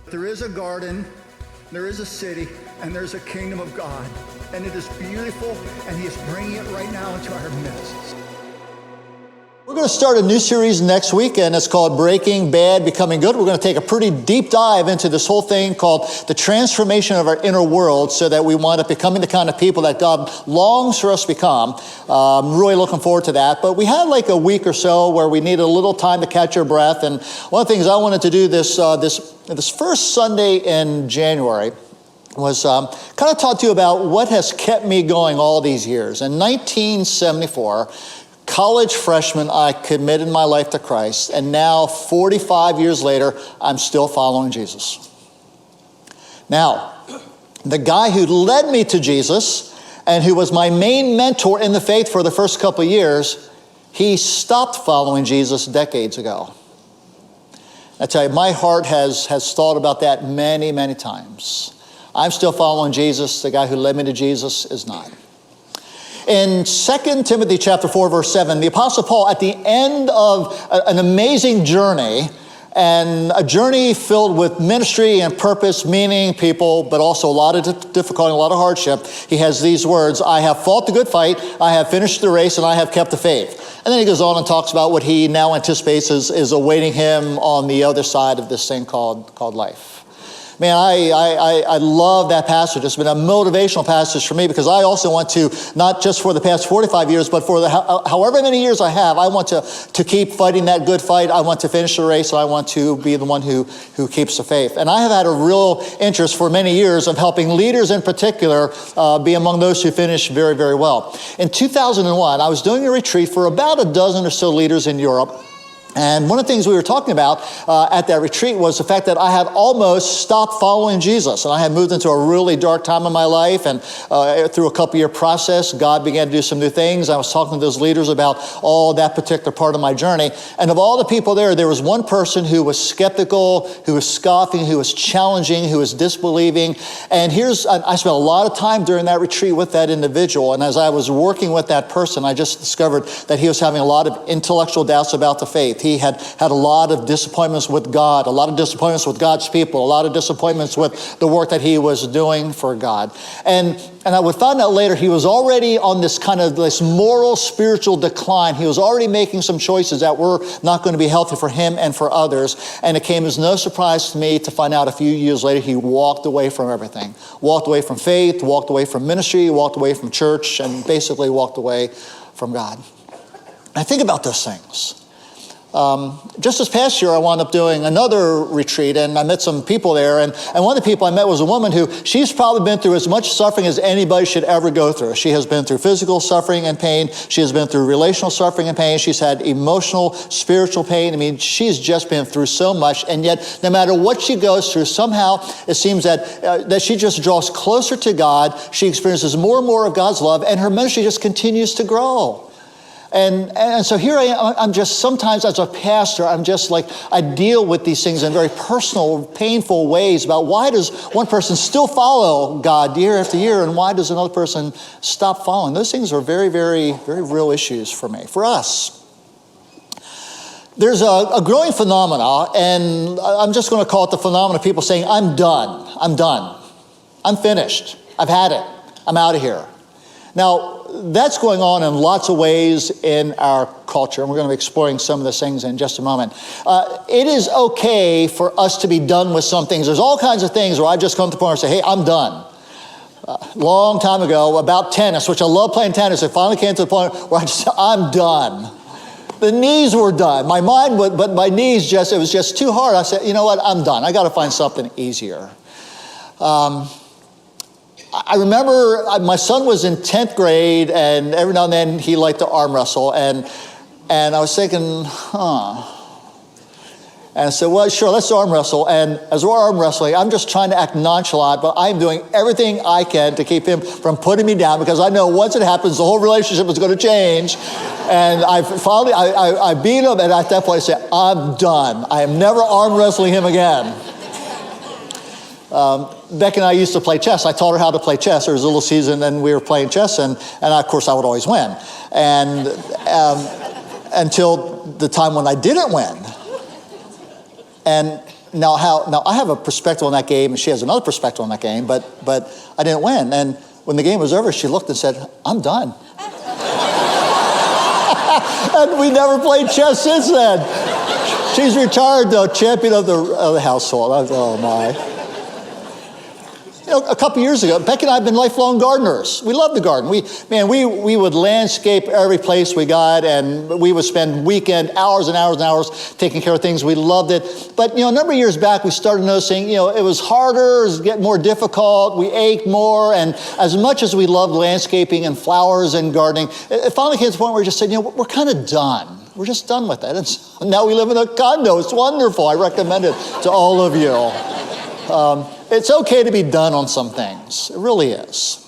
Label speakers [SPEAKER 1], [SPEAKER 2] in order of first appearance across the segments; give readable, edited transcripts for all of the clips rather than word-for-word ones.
[SPEAKER 1] There is a garden, there is a city, and there's a kingdom of God. And it is beautiful, and he is bringing it right now into our midst.
[SPEAKER 2] We're going to start a new series next week, and it's called Breaking Bad, Becoming Good. We're going to take a pretty deep dive into this whole thing called the transformation of our inner world so that we wind up becoming the kind of people that God longs for us to become. I'm really looking forward to that. But we had like a week or so where we needed a little time to catch our breath. And one of the things I wanted to do this first Sunday in January was kind of talk to you about what has kept me going all these years. In 1974, college freshman, I committed my life to Christ, and now 45 years later, I'm still following Jesus. Now, the guy who led me to Jesus and who was my main mentor in the faith for the first couple of years, he stopped following Jesus decades ago. I tell you, my heart has thought about that many, many times. I'm still following Jesus. The guy who led me to Jesus is not. In 2 Timothy chapter 4, verse 7, the Apostle Paul, at the end of an amazing journey, and a journey filled with ministry and purpose, meaning people, but also a lot of difficulty, a lot of hardship, he has these words, I have fought the good fight, I have finished the race, and I have kept the faith. And then he goes on and talks about what he now anticipates is awaiting him on the other side of this thing called life. Man, I love that passage. It's been a motivational passage for me because I also want to, not just for the past 45 years, but for the however many years I have, I want to keep fighting that good fight. I want to finish the race. I want to be the one who keeps the faith. And I have had a real interest for many years of helping leaders in particular be among those who finish very, very well. In 2001, I was doing a retreat for about a dozen or so leaders in Europe. And one of the things we were talking about at that retreat was the fact that I had almost stopped following Jesus. And I had moved into a really dark time in my life. And through a couple-year process, God began to do some new things. I was talking to those leaders about all that particular part of my journey. And of all the people there was one person who was skeptical, who was scoffing, who was challenging, who was disbelieving. And I spent a lot of time during that retreat with that individual. And as I was working with that person, I just discovered that he was having a lot of intellectual doubts about the faith. He had a lot of disappointments with God, a lot of disappointments with God's people, a lot of disappointments with the work that he was doing for God. And I would find out later he was already on this moral, spiritual decline. He was already making some choices that were not going to be healthy for him and for others. And it came as no surprise to me to find out a few years later he walked away from everything. Walked away from faith, walked away from ministry, walked away from church, and basically walked away from God. And I think about those things. Just this past year, I wound up doing another retreat, and I met some people there, and one of the people I met was a woman who, she's probably been through as much suffering as anybody should ever go through. She has been through physical suffering and pain. She has been through relational suffering and pain. She's had emotional, spiritual pain. I mean, she's just been through so much, and yet, no matter what she goes through, somehow it seems that she just draws closer to God. She experiences more and more of God's love, and her ministry just continues to grow. And so here I am, I'm just, sometimes as a pastor, I'm just like, I deal with these things in very personal, painful ways about why does one person still follow God year after year, and why does another person stop following? Those things are very, very, very real issues for me, for us. There's a growing phenomena, and I'm just going to call it the phenomenon of people saying, I'm done, I'm finished, I've had it, I'm out of here. Now, that's going on in lots of ways in our culture, and we're going to be exploring some of those things in just a moment. It is okay for us to be done with some things. There's all kinds of things where I just come to the point where I say, hey, I'm done. Long time ago, about tennis, which I love playing tennis, it finally came to the point where I'm done. The knees were done. My mind, but my knees it was just too hard. I said, you know what, I'm done. I got to find something easier. I remember my son was in 10th grade, and every now and then he liked to arm wrestle, and I was thinking, And I said, well, sure, let's arm wrestle. And as we're arm wrestling, I'm just trying to act nonchalant, but I'm doing everything I can to keep him from putting me down, because I know once it happens, the whole relationship is going to change. And I beat him, and at that point I said, I'm done. I am never arm wrestling him again. Beck and I used to play chess. I taught her how to play chess. There was a little season, and we were playing chess, and of course I would always win. And until the time when I didn't win. And Now I have a perspective on that game, and she has another perspective on that game, but I didn't win. And when the game was over, she looked and said, "I'm done." And we never played chess since then. She's retired, though, champion of the household. Oh, my. A couple years ago, Becky and I have been lifelong gardeners. We love the garden. We would landscape every place we got, and we would spend weekend hours and hours and hours taking care of things. We loved it. But, a number of years back, we started noticing, it was harder, it was getting more difficult, we ached more, and as much as we loved landscaping and flowers and gardening, it finally came to the point where we just said, we're kind of done. We're just done with it. And so now we live in a condo. It's wonderful. I recommend it to all of you. It's okay to be done on some things. It really is.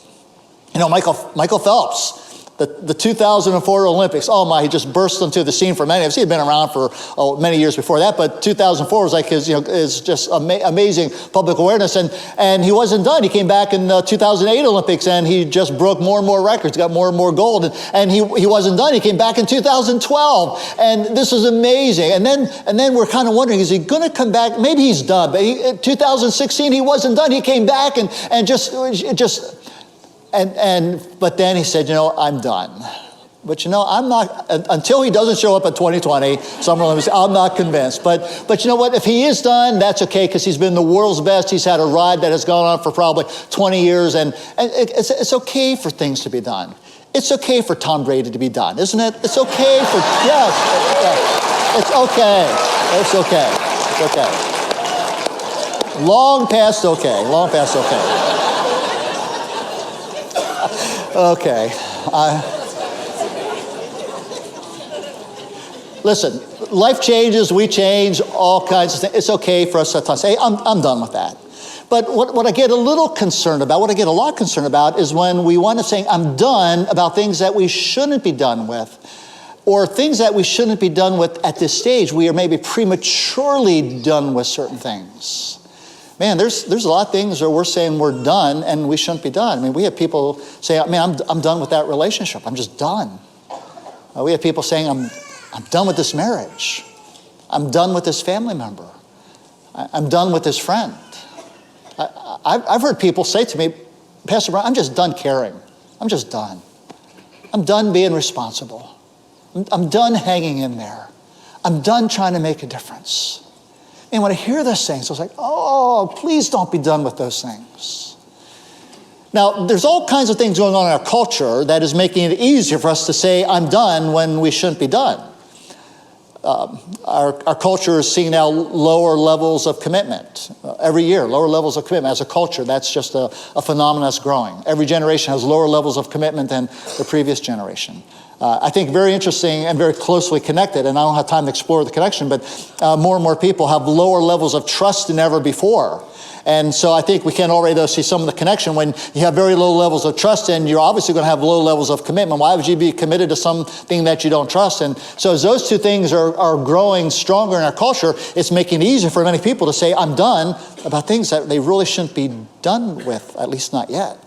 [SPEAKER 2] Michael Phelps, the 2004 Olympics. Oh my, he just burst into the scene for many of us. He had been around for many years before that, but 2004 was like his just amazing public awareness. And he wasn't done. He came back in the 2008 Olympics, and he just broke more and more records, got more and more gold. And he wasn't done. He came back in 2012, and this is amazing. And then we're kind of wondering, is he going to come back? Maybe he's done. But in 2016, he wasn't done. He came back and but then he said, I'm done. But I'm not, until he doesn't show up at 2020, I'm not convinced. But you know what, if he is done, that's okay, because he's been the world's best. He's had a ride that has gone on for probably 20 years, and it's okay for things to be done. It's okay for Tom Brady to be done, isn't it? It's okay for, yes, it's okay. It's okay. It's okay. Long past okay. Okay. Listen, life changes, we change, all kinds of things. It's okay for us to say, I'm done with that. But what I get a lot concerned about is when we wind up saying, I'm done about things that we shouldn't be done with, or things that we shouldn't be done with at this stage. We are maybe prematurely done with certain things. Man, there's a lot of things where we're saying we're done and we shouldn't be done. I mean, we have people say, I'm done with that relationship. I'm just done. We have people saying, I'm done with this marriage. I'm done with this family member. I'm done with this friend. I've heard people say to me, Pastor Brian, I'm just done caring. I'm just done. I'm done being responsible. I'm done hanging in there. I'm done trying to make a difference. And when I hear those things, I was like, oh, please don't be done with those things. Now, there's all kinds of things going on in our culture that is making it easier for us to say, I'm done, when we shouldn't be done. Our culture is seeing now lower levels of commitment. Every year, lower levels of commitment. As a culture, that's just a phenomenon that's growing. Every generation has lower levels of commitment than the previous generation. I think very interesting and very closely connected, and I don't have time to explore the connection, but more and more people have lower levels of trust than ever before. And so I think we can already, though, see some of the connection. When you have very low levels of trust, and you're obviously going to have low levels of commitment. Why would you be committed to something that you don't trust? And so as those two things are growing stronger in our culture, it's making it easier for many people to say, I'm done, about things that they really shouldn't be done with, at least not yet.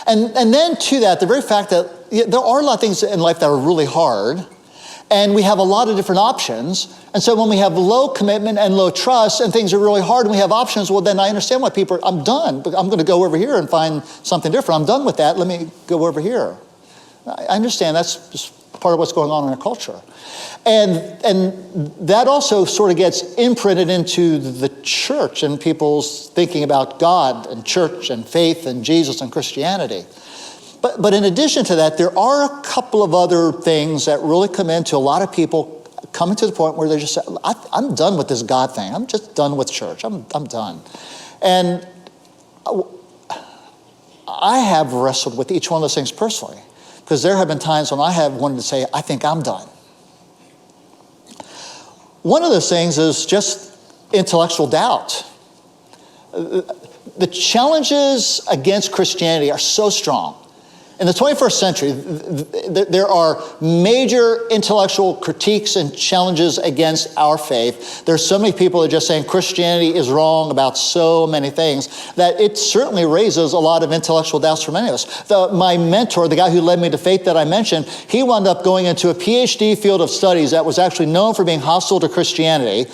[SPEAKER 2] And then to that, the very fact that there are a lot of things in life that are really hard, and we have a lot of different options. And so when we have low commitment and low trust and things are really hard and we have options, well, then I understand why people are, I'm done, but I'm going to go over here and find something different. I'm done with that. Let me go over here. I understand that's just part of what's going on in our culture. And that also sort of gets imprinted into the church and people's thinking about God and church and faith and Jesus and Christianity. But in addition to that, there are a couple of other things that really come into a lot of people coming to the point where they just say, I'm done with this God thing. I'm just done with church. I'm done. And I have wrestled with each one of those things personally, because there have been times when I have wanted to say, I think I'm done. One of those things is just intellectual doubt. The challenges against Christianity are so strong. In the 21st century, there are major intellectual critiques and challenges against our faith. There's so many people that are just saying Christianity is wrong about so many things that it certainly raises a lot of intellectual doubts for many of us. My mentor, the guy who led me to faith that I mentioned, he wound up going into a PhD field of studies that was actually known for being hostile to Christianity.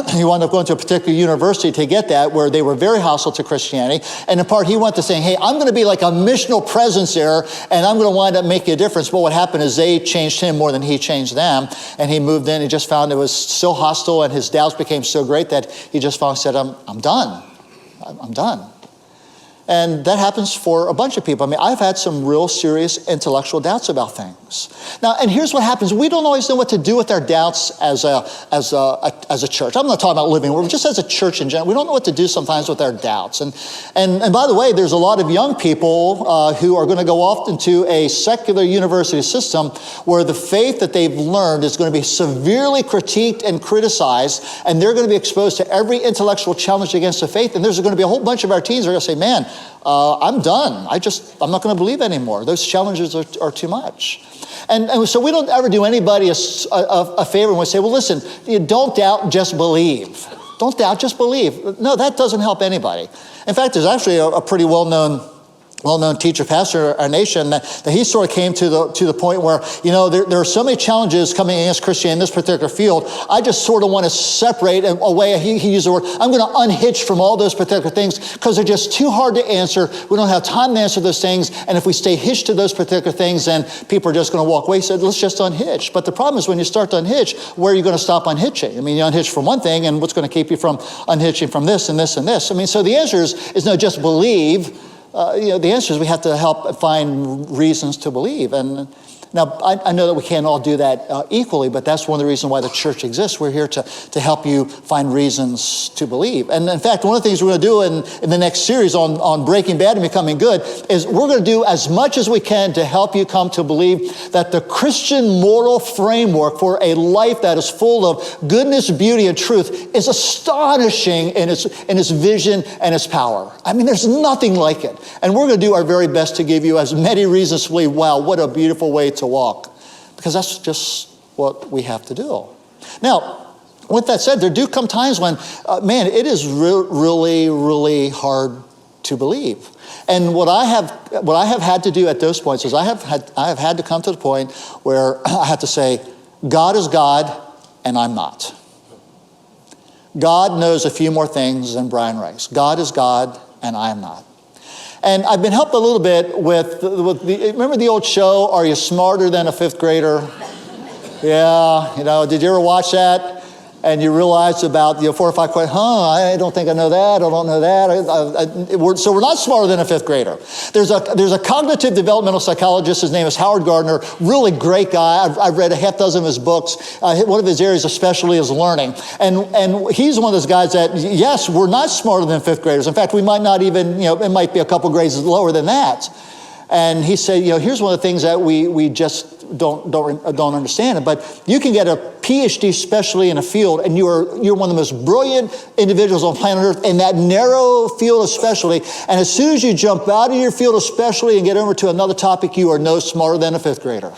[SPEAKER 2] he wound up going to a particular university to get that, where they were very hostile to Christianity. And in part, he went to saying, hey, I'm going to be like a missional presence there, and I'm going to wind up making a difference. But what happened is they changed him more than he changed them. And he moved in and just found it was so hostile, and his doubts became so great that he just finally said, I'm done. I'm done. And that happens for a bunch of people. I mean, I've had some real serious intellectual doubts about things. Now, and here's what happens. We don't always know what to do with our doubts as a church. I'm not talking about living, we're just as a church in general. We don't know what to do sometimes with our doubts. And by the way, there's a lot of young people who are going to go off into a secular university system where the faith that they've learned is going to be severely critiqued and criticized, and they're going to be exposed to every intellectual challenge against the faith. And there's going to be a whole bunch of our teens who are going to say, man, I'm done. I'm not going to believe anymore. Those challenges are too much. And so we don't ever do anybody a favor when we say, well, listen, you don't doubt, just believe. Don't doubt, just believe. No, that doesn't help anybody. In fact, there's actually a pretty well-known teacher, pastor in our nation, that he sort of came to the point where, there are so many challenges coming against Christianity in this particular field. I just sort of want to separate away. He used the word, I'm going to unhitch from all those particular things because they're just too hard to answer. We don't have time to answer those things. And if we stay hitched to those particular things, then people are just going to walk away. He said, let's just unhitch. But the problem is when you start to unhitch, where are you going to stop unhitching? I mean, you unhitch from one thing, and what's going to keep you from unhitching from this and this and this? I mean, so the answer is no, just believe. The answer is we have to help find reasons to believe. And now, I know that we can't all do that equally, but that's one of the reasons why the church exists. We're here to help you find reasons to believe. And in fact, one of the things we're going to do in the next series on breaking bad and becoming good is we're going to do as much as we can to help you come to believe that the Christian moral framework for a life that is full of goodness, beauty, and truth is astonishing in its vision and its power. I mean, there's nothing like it. And we're going to do our very best to give you as many reasons to believe, wow, what a beautiful way to walk, because that's just what we have to do. Now, with that said, there do come times when, it is really, really hard to believe. And what I have had to do at those points is I have had to come to the point where I have to say, God is God and I'm not. God knows a few more things than Brian Rice. God is God and I am not. And I've been helped a little bit with remember the old show, Are You Smarter Than a Fifth Grader? Yeah, did you ever watch that? And you realize about 4 or 5 questions, I don't think I know that, I don't know that. So we're not smarter than a fifth grader. There's a cognitive developmental psychologist, his name is Howard Gardner, really great guy. I've read a half dozen of his books. One of his areas especially is learning. And he's one of those guys that, yes, we're not smarter than fifth graders. In fact, we might not even, it might be a couple grades lower than that. And he said, here's one of the things that we just don't understand. But you can get a PhD, especially in a field, and you're one of the most brilliant individuals on planet Earth in that narrow field especially. And as soon as you jump out of your field especially and get over to another topic, you are no smarter than a fifth grader.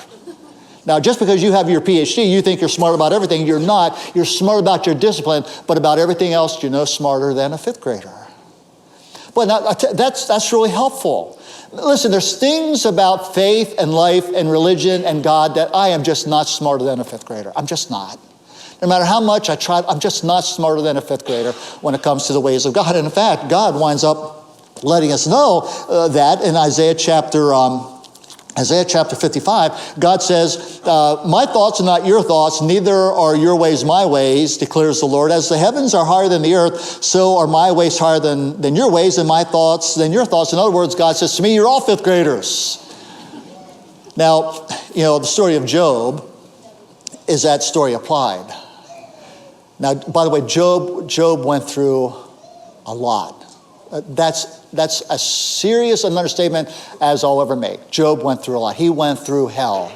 [SPEAKER 2] Now, just because you have your PhD, you think you're smart about everything. You're not. You're smart about your discipline, but about everything else, you're no smarter than a fifth grader. But now, that's really helpful. Listen, there's things about faith and life and religion and God that I am just not smarter than a fifth grader. I'm just not. No matter how much I try, I'm just not smarter than a fifth grader when it comes to the ways of God. And in fact, God winds up letting us know that in Isaiah chapter 55, God says, my thoughts are not your thoughts, neither are your ways my ways, declares the Lord. As the heavens are higher than the earth, so are my ways higher than your ways, and my thoughts than your thoughts. In other words, God says to me, you're all fifth graders. Now, the story of Job is that story applied. Now, by the way, Job went through a lot. That's as serious an understatement as I'll ever make. Job went through a lot. He went through hell.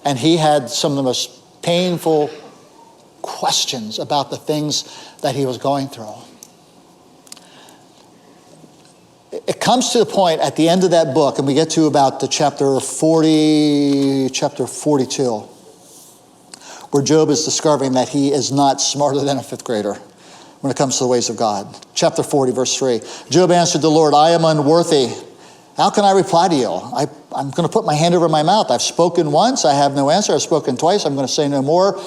[SPEAKER 2] And he had some of the most painful questions about the things that he was going through. It comes to the point at the end of that book, and we get to about the chapter 42, where Job is discovering that he is not smarter than a fifth grader when it comes to the ways of God. Chapter 40, verse 3. Job answered the Lord, I am unworthy How can I reply to you? I'm going to put my hand over my mouth. I've spoken once. I have no answer. I've spoken twice. I'm going to say no more.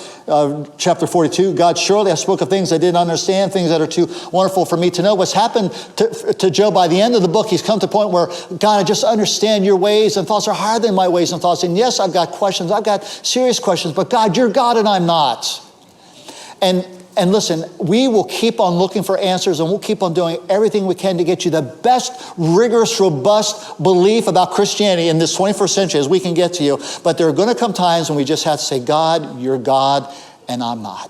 [SPEAKER 2] Chapter 42, God, surely I spoke of things I didn't understand, things that are too wonderful for me to know. What's happened to Job by the end of the book, he's come to a point where, God, I just understand your ways and thoughts are higher than my ways and thoughts. And yes, I've got questions. I've got serious questions. But God, you're God and I'm not. And listen, we will keep on looking for answers and we'll keep on doing everything we can to get you the best, rigorous, robust belief about Christianity in this 21st century as we can get to you. But there are going to come times when we just have to say, God, you're God and I'm not.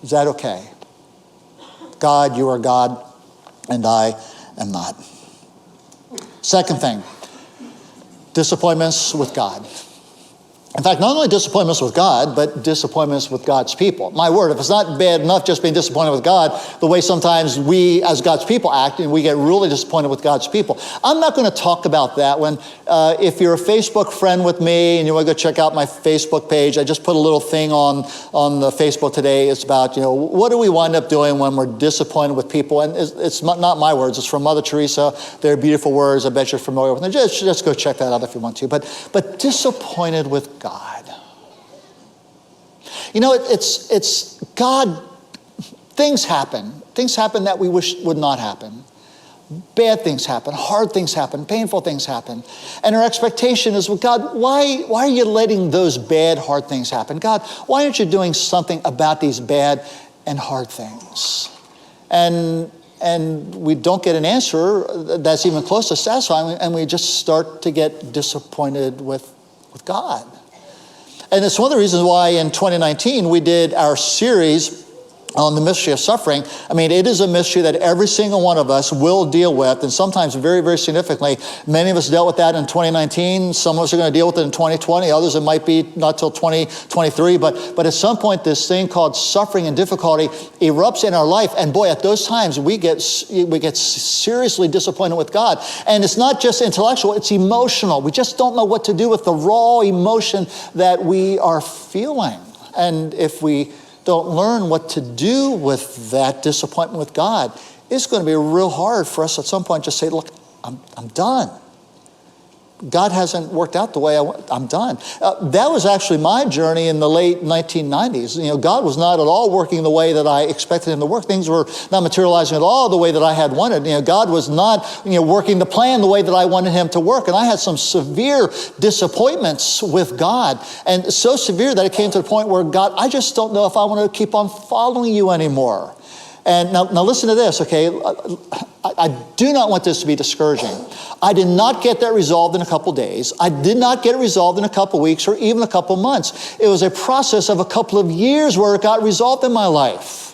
[SPEAKER 2] Is that okay? God, you are God and I am not. Second thing, disappointments with God. In fact, not only disappointments with God, but disappointments with God's people. My word, if it's not bad enough just being disappointed with God, the way sometimes we as God's people act, and we get really disappointed with God's people. I'm not going to talk about that when, if you're a Facebook friend with me and you want to go check out my Facebook page, I just put a little thing on the Facebook today. It's about, what do we wind up doing when we're disappointed with people? And it's not my words, it's from Mother Teresa. They're beautiful words. I bet you're familiar with them. Just go check that out if you want to. But disappointed with God. It's God, things happen. Things happen that we wish would not happen. Bad things happen, hard things happen, painful things happen. And our expectation is, well, God, why are you letting those bad, hard things happen? God, why aren't you doing something about these bad and hard things? And we don't get an answer that's even close to satisfying, and we just start to get disappointed with God. And it's one of the reasons why in 2019 we did our series on the mystery of suffering. I mean, it is a mystery that every single one of us will deal with, and sometimes very, very significantly. Many of us dealt with that in 2019. Some of us are going to deal with it in 2020. Others, it might be not till 2023. But at some point, this thing called suffering and difficulty erupts in our life. And boy, at those times, we get seriously disappointed with God. And it's not just intellectual, it's emotional. We just don't know what to do with the raw emotion that we are feeling. And if we don't learn what to do with that disappointment with God, it's going to be real hard for us at some point to say, look, I'm done. God hasn't worked out the way I want. I'm done. That was actually my journey in the late 1990s. God was not at all working the way that I expected him to work. Things were not materializing at all the way that I had wanted. God was not, working the plan the way that I wanted him to work. And I had some severe disappointments with God. And so severe that it came to the point where, God, I just don't know if I want to keep on following you anymore. And now listen to this, okay? I do not want this to be discouraging. I did not get that resolved in a couple days. I did not get it resolved in a couple weeks or even a couple months. It was a process of a couple of years where it got resolved in my life.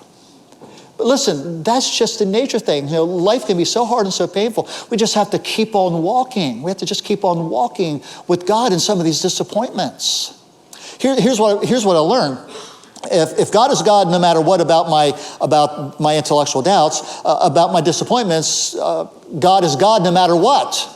[SPEAKER 2] But listen, that's just the nature of things. Life can be so hard and so painful. We just have to keep on walking. We have to just keep on walking with God in some of these disappointments. Here's what I learned. If God is God, no matter what about my intellectual doubts, about my disappointments, God is God no matter what.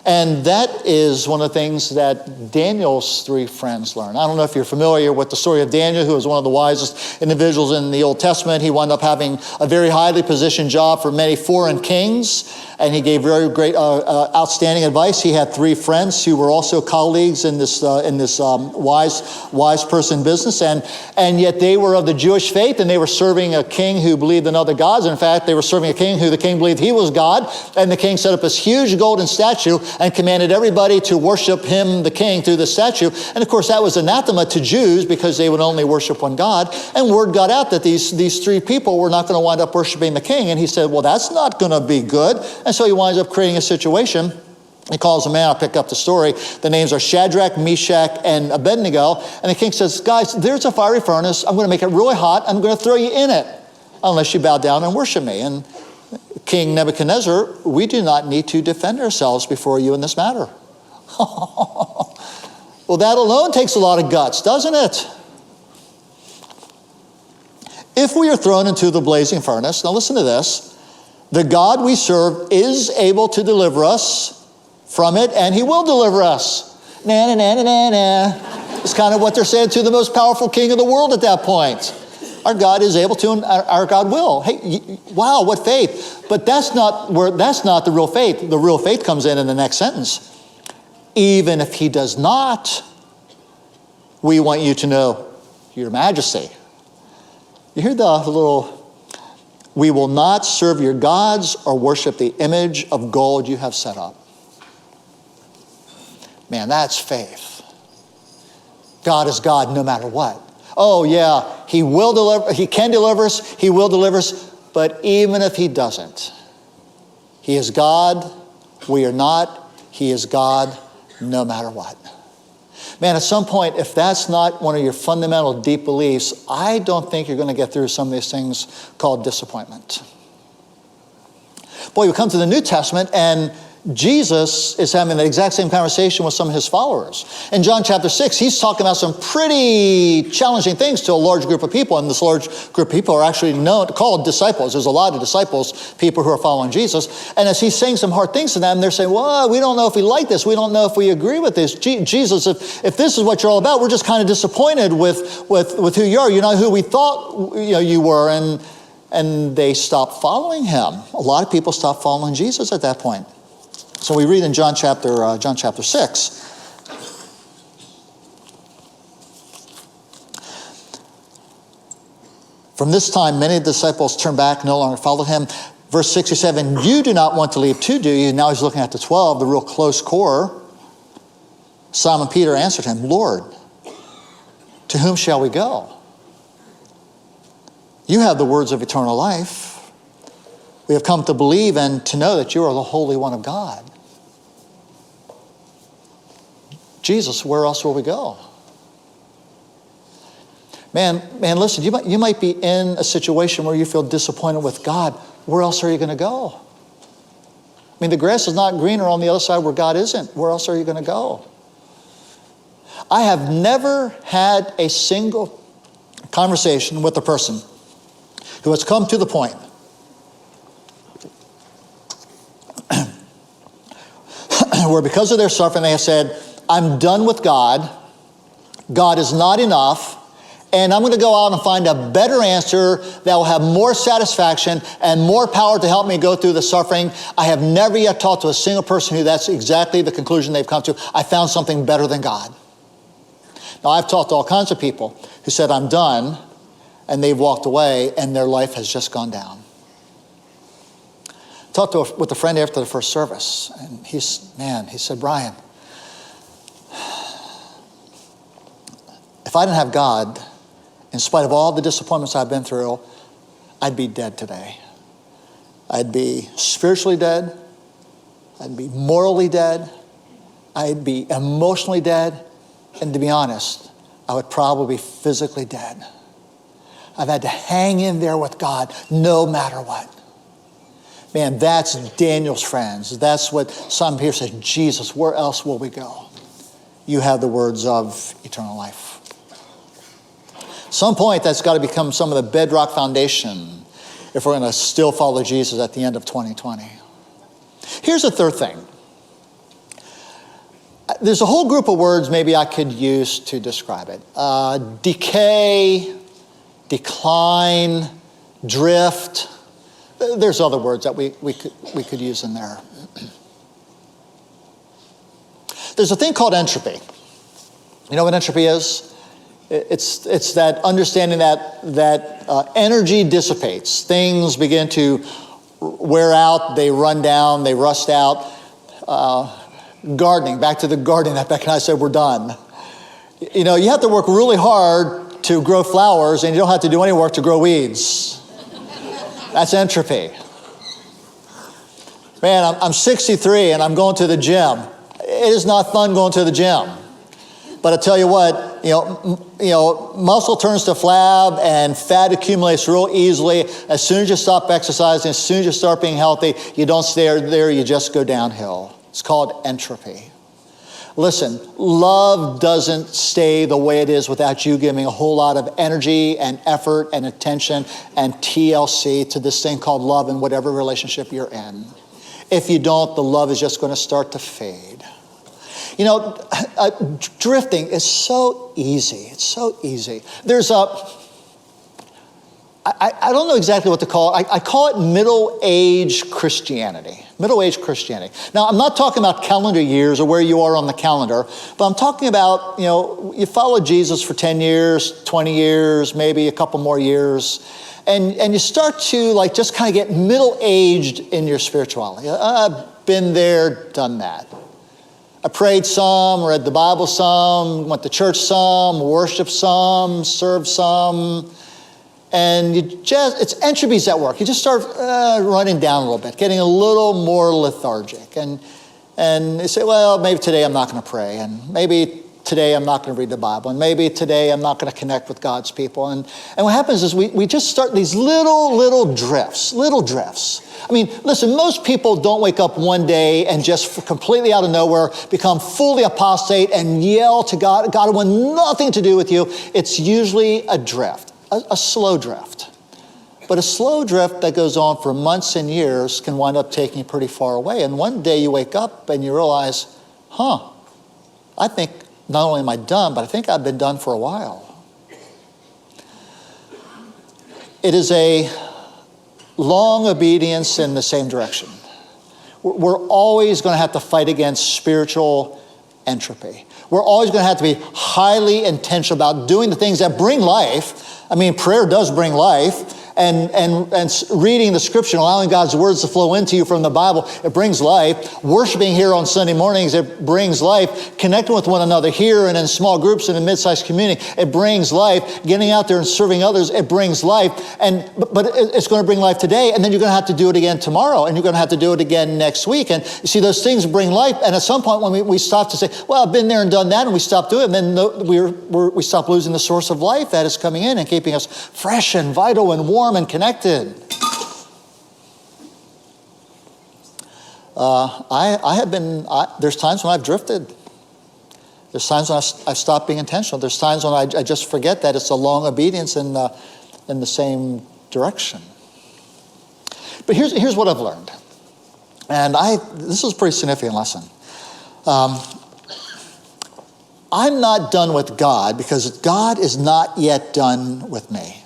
[SPEAKER 2] And that is one of the things that Daniel's three friends learned. I don't know if you're familiar with the story of Daniel, who was one of the wisest individuals in the Old Testament. He wound up having a very highly positioned job for many foreign kings, and he gave very great, outstanding advice. He had three friends who were also colleagues in this wise person business, and yet they were of the Jewish faith, and they were serving a king who believed in other gods. In fact, they were serving a king who the king believed he was God, and the king set up this huge golden statue and commanded everybody to worship him, the king, through the statue. And of course, that was anathema to Jews because they would only worship one God. And word got out that these three people were not going to wind up worshiping the king. And he said, well, that's not going to be good. And so he winds up creating a situation. He calls a man, I'll pick up the story. The names are Shadrach, Meshach, and Abednego. And the king says, guys, there's a fiery furnace. I'm going to make it really hot. I'm going to throw you in it unless you bow down and worship me. And King Nebuchadnezzar, we do not need to defend ourselves before you in this matter. Well, that alone takes a lot of guts, doesn't it? If we are thrown into the blazing furnace, now listen to this, the God we serve is able to deliver us from it, and he will deliver us. Na, na, na, na, na, na. It's kind of what they're saying to the most powerful king of the world at that point. Our God is able to, and our God will. Hey, wow, what faith. But that's not the real faith. The real faith comes in the next sentence. Even if he does not, we want you to know, Your Majesty. You hear the little, we will not serve your gods or worship the image of gold you have set up. Man, that's faith. God is God no matter what. Oh yeah, he will deliver, he can deliver us, he will deliver us, but even if he doesn't, he is God, we are not, he is God no matter what. Man, at some point, if that's not one of your fundamental deep beliefs, I don't think you're going to get through some of these things called disappointment. Boy, we come to the New Testament, and Jesus is having the exact same conversation with some of his followers. In John chapter 6, he's talking about some pretty challenging things to a large group of people, and this large group of people are actually called disciples. There's a lot of disciples, people who are following Jesus, and as he's saying some hard things to them, they're saying, well, we don't know if we like this. We don't know if we agree with this. Jesus, if this is what you're all about, we're just kind of disappointed with who you are. You're not who we thought you were, and they stopped following him. A lot of people stopped following Jesus at that point. So we read in John chapter 6. From this time, many disciples turned back, no longer followed him. Verse 67, you do not want to leave too, do you? Now he's looking at the 12, the real close core. Simon Peter answered him, Lord, to whom shall we go? You have the words of eternal life. We have come to believe and to know that you are the Holy One of God. Jesus, where else will we go? Man, listen, you might be in a situation where you feel disappointed with God. Where else are you going to go? I mean, the grass is not greener on the other side where God isn't. Where else are you going to go? I have never had a single conversation with a person who has come to the point where because of their suffering they have said, I'm done with God. God is not enough. And I'm going to go out and find a better answer that will have more satisfaction and more power to help me go through the suffering. I have never yet talked to a single person who that's exactly the conclusion they've come to. I found something better than God. Now, I've talked to all kinds of people who said, I'm done, and they've walked away, and their life has just gone down. I talked with a friend after the first service, and he said, Brian, if I didn't have God, in spite of all the disappointments I've been through, I'd be dead today. I'd be spiritually dead. I'd be morally dead. I'd be emotionally dead. And to be honest, I would probably be physically dead. I've had to hang in there with God no matter what. Man, that's Daniel's friends. That's what Simon Peter said, Jesus, where else will we go? You have the words of eternal life. Some point that's got to become some of the bedrock foundation if we're going to still follow Jesus at the end of 2020. Here's the third thing. There's a whole group of words maybe I could use to describe it. Decay, decline, drift. There's other words that we could use in there. There's a thing called entropy. You know what entropy is? It's that understanding that energy dissipates. Things begin to wear out, they run down, they rust out. Gardening, back to the gardening that Beck and I said we're done. You know, you have to work really hard to grow flowers, and you don't have to do any work to grow weeds. That's entropy. Man, I'm 63 and I'm going to the gym. It is not fun going to the gym. But I tell you what, you know, muscle turns to flab and fat accumulates real easily. As soon as you stop exercising, as soon as you start being healthy, you don't stay there, you just go downhill. It's called entropy. Listen, love doesn't stay the way it is without you giving a whole lot of energy and effort and attention and TLC to this thing called love in whatever relationship you're in. If you don't, the love is just going to start to fade. You know, drifting is so easy. It's so easy. There's I don't know exactly what to call it. I call it middle-age Christianity. Middle-age Christianity. Now, I'm not talking about calendar years or where you are on the calendar, but I'm talking about, you follow Jesus for 10 years, 20 years, maybe a couple more years, and you start to just kind of get middle-aged in your spirituality. I've been there, done that. I prayed some, read the Bible some, went to church some, worshiped some, served some, and it's entropy's at work. You just start running down a little bit, getting a little more lethargic. And you say, well, maybe today I'm not going to pray, and maybe today I'm not going to read the Bible, and maybe today I'm not going to connect with God's people. And what happens is we just start these little drifts. I mean, listen, most people don't wake up one day and just completely out of nowhere become fully apostate and yell to God. God want nothing to do with you. It's usually a drift. A slow drift. But a slow drift that goes on for months and years can wind up taking you pretty far away. And one day you wake up and you realize, I think not only am I done, but I think I've been done for a while. It is a long obedience in the same direction. We're always going to have to fight against spiritual entropy. We're always going to have to be highly intentional about doing the things that bring life. I mean, prayer does bring life, and reading the scripture, allowing God's words to flow into you from the Bible, it brings life. Worshiping here on Sunday mornings, it brings life. Connecting with one another here and in small groups in a mid-sized community, it brings life. Getting out there and serving others, it brings life. But it's going to bring life today, and then you're going to have to do it again tomorrow, and you're going to have to do it again next week. And you see, those things bring life, and at some point when we stop to say, well, I've been there and done that, and we stop doing it, and then we stop losing the source of life that is coming in and keeping us fresh and vital and warm and connected. There's times when I've drifted. There's times when I've stopped being intentional. There's times when I just forget that it's a long obedience in the same direction. But here's what I've learned. And this is a pretty significant lesson. I'm not done with God because God is not yet done with me.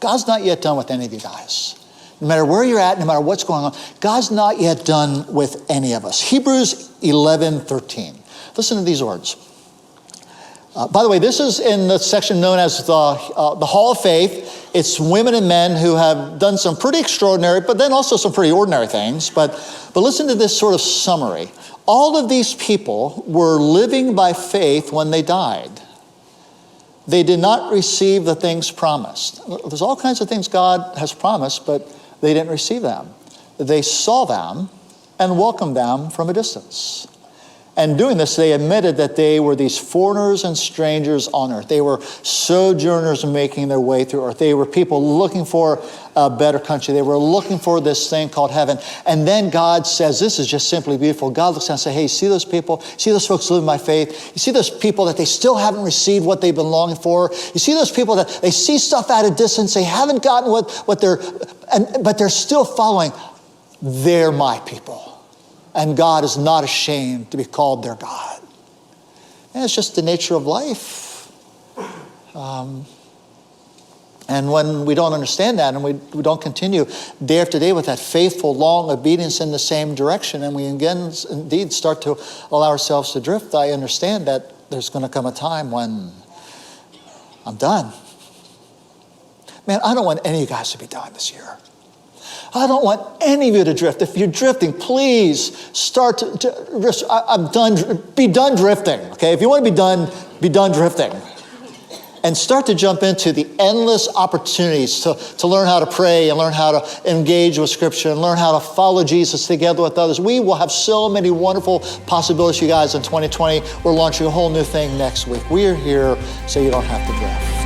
[SPEAKER 2] God's not yet done with any of you guys. No matter where you're at, no matter what's going on, God's not yet done with any of us. Hebrews 11:13. Listen to these words. By the way, this is in the section known as the Hall of Faith. It's women and men who have done some pretty extraordinary, but then also some pretty ordinary things. But listen to this sort of summary. All of these people were living by faith when they died. They did not receive the things promised. There's all kinds of things God has promised, but they didn't receive them. They saw them and welcomed them from a distance. And doing this, they admitted that they were these foreigners and strangers on earth. They were sojourners making their way through earth. They were people looking for a better country. They were looking for this thing called heaven. And then God says, this is just simply beautiful. God looks down and says, hey, see those people? See those folks living by faith? You see those people that they still haven't received what they've been longing for? You see those people that they see stuff at a distance, they haven't gotten but they're still following. They're my people. And God is not ashamed to be called their God. And it's just the nature of life. And when we don't understand that and we don't continue day after day with that faithful, long obedience in the same direction, and we again indeed start to allow ourselves to drift, I understand that there's going to come a time when I'm done. Man, I don't want any of you guys to be done this year. I don't want any of you to drift. If you're drifting, please start I'm done. Be done drifting, okay? If you want to be done drifting. And start to jump into the endless opportunities to learn how to pray and learn how to engage with Scripture and learn how to follow Jesus together with others. We will have so many wonderful possibilities, you guys, in 2020. We're launching a whole new thing next week. We are here so you don't have to drift.